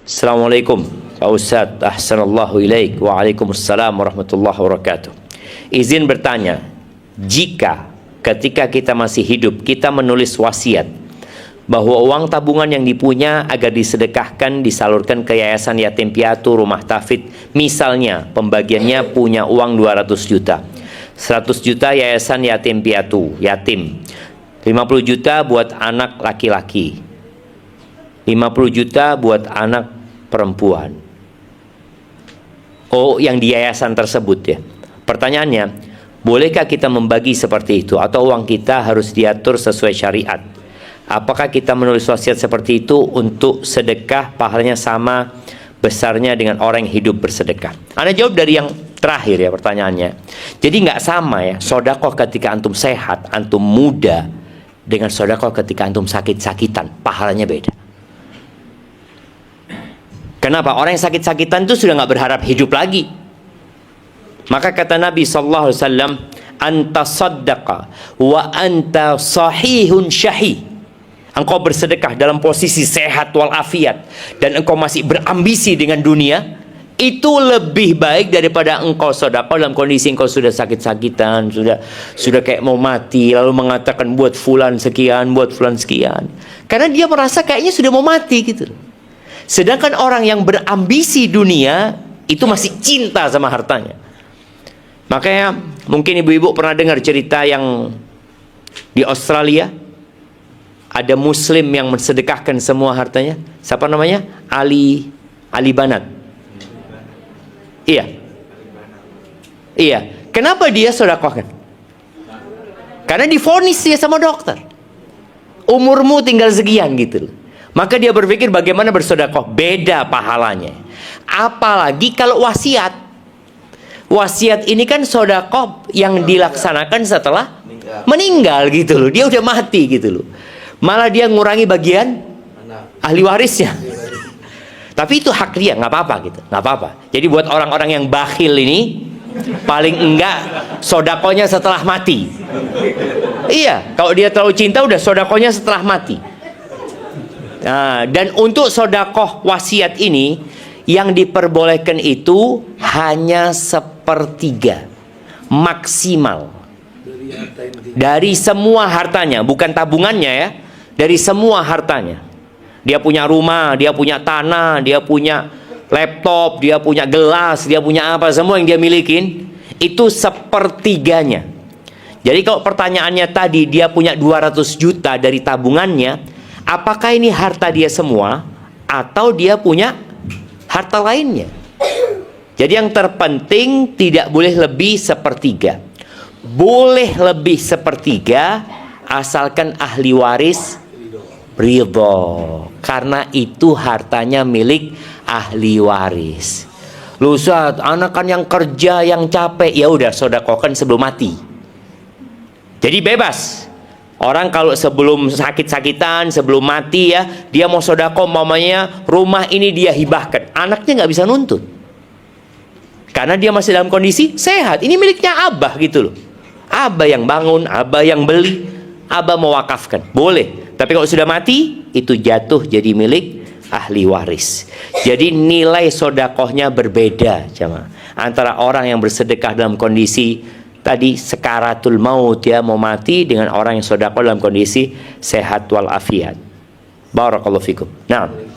Assalamualaikum Pak Ustadz, ahsanallahu ilaik. Waalaikumsalam warahmatullahi wabarakatuh. Izin bertanya, jika ketika kita masih hidup kita menulis wasiat bahwa uang tabungan yang dipunya agar disedekahkan, disalurkan ke yayasan yatim piatu, rumah tafid, misalnya pembagiannya punya uang 200 juta, 100 juta yayasan yatim piatu, yatim, 50 juta buat anak laki-laki, 50 juta buat anak perempuan. Oh, yang di yayasan tersebut ya. Pertanyaannya, bolehkah kita membagi seperti itu atau uang kita harus diatur sesuai syariat? Apakah kita menulis wasiat seperti itu untuk sedekah pahalanya sama besarnya dengan orang yang hidup bersedekah? Anda jawab dari yang terakhir ya pertanyaannya. Jadi nggak sama ya, sodakoh ketika antum sehat, antum muda, dengan sodakoh ketika antum sakit-sakitan, pahalanya beda. Kenapa? Orang yang sakit-sakitan itu sudah nggak berharap hidup lagi. Maka kata Nabi SAW, anta saddaqa wa anta sahihun syahih. Engkau bersedekah dalam posisi sehat walafiat dan engkau masih berambisi dengan dunia, itu lebih baik daripada engkau sedekah dalam kondisi engkau sudah sakit-sakitan, sudah kayak mau mati, lalu mengatakan buat fulan sekian, buat fulan sekian. Karena dia merasa kayaknya sudah mau mati gitu. Sedangkan orang yang berambisi dunia itu masih cinta sama hartanya. Makanya mungkin ibu-ibu pernah dengar cerita yang di Australia ada muslim yang mensedekahkan semua hartanya. Siapa namanya? Ali Banat. Iya. Iya. Kenapa dia sedekahkan? Karena divonis dia sama dokter. Umurmu tinggal sekian gitu. Maka dia berpikir bagaimana bersedekah, beda pahalanya. Apalagi kalau wasiat. Wasiat ini kan sedekah yang dilaksanakan setelah meninggal gitu loh. Dia udah mati gitu loh. Malah dia ngurangi bagian ahli warisnya. Tapi itu hak dia, nggak apa-apa gitu, nggak apa-apa. Jadi buat orang-orang yang bakhil ini, paling enggak sedekahnya setelah mati. Iya, kalau dia terlalu cinta udah sedekahnya setelah mati. Nah, dan untuk sedekah wasiat ini yang diperbolehkan itu hanya 1/3 maksimal dari semua hartanya, bukan tabungannya ya, dari semua hartanya. Dia punya rumah, dia punya tanah, dia punya laptop, dia punya gelas, dia punya apa, semua yang dia milikin itu 1/3-nya. Jadi kalau pertanyaannya tadi dia punya 200 juta dari tabungannya, apakah ini harta dia semua atau dia punya harta lainnya? Jadi yang terpenting tidak boleh lebih 1/3. Boleh lebih 1/3 asalkan ahli waris ridho, karena itu hartanya milik ahli waris. Lu Ustaz, anak kan yang kerja, yang capek, ya udah sedekahkan sebelum mati. Jadi bebas. Orang kalau sebelum sakit-sakitan, sebelum mati ya, dia mau sedekah, mamanya rumah ini dia hibahkan, anaknya nggak bisa nuntut. Karena dia masih dalam kondisi sehat. Ini miliknya abah gitu loh. Abah yang bangun, abah yang beli, abah mewakafkan. Boleh. Tapi kalau sudah mati, itu jatuh jadi milik ahli waris. Jadi nilai sedekahnya berbeda jemaah, antara orang yang bersedekah dalam kondisi tadi sekaratul maut ya, mau mati, dengan orang yang sedekah dalam kondisi sehat walafiat. Barakallahu fikum. Nah.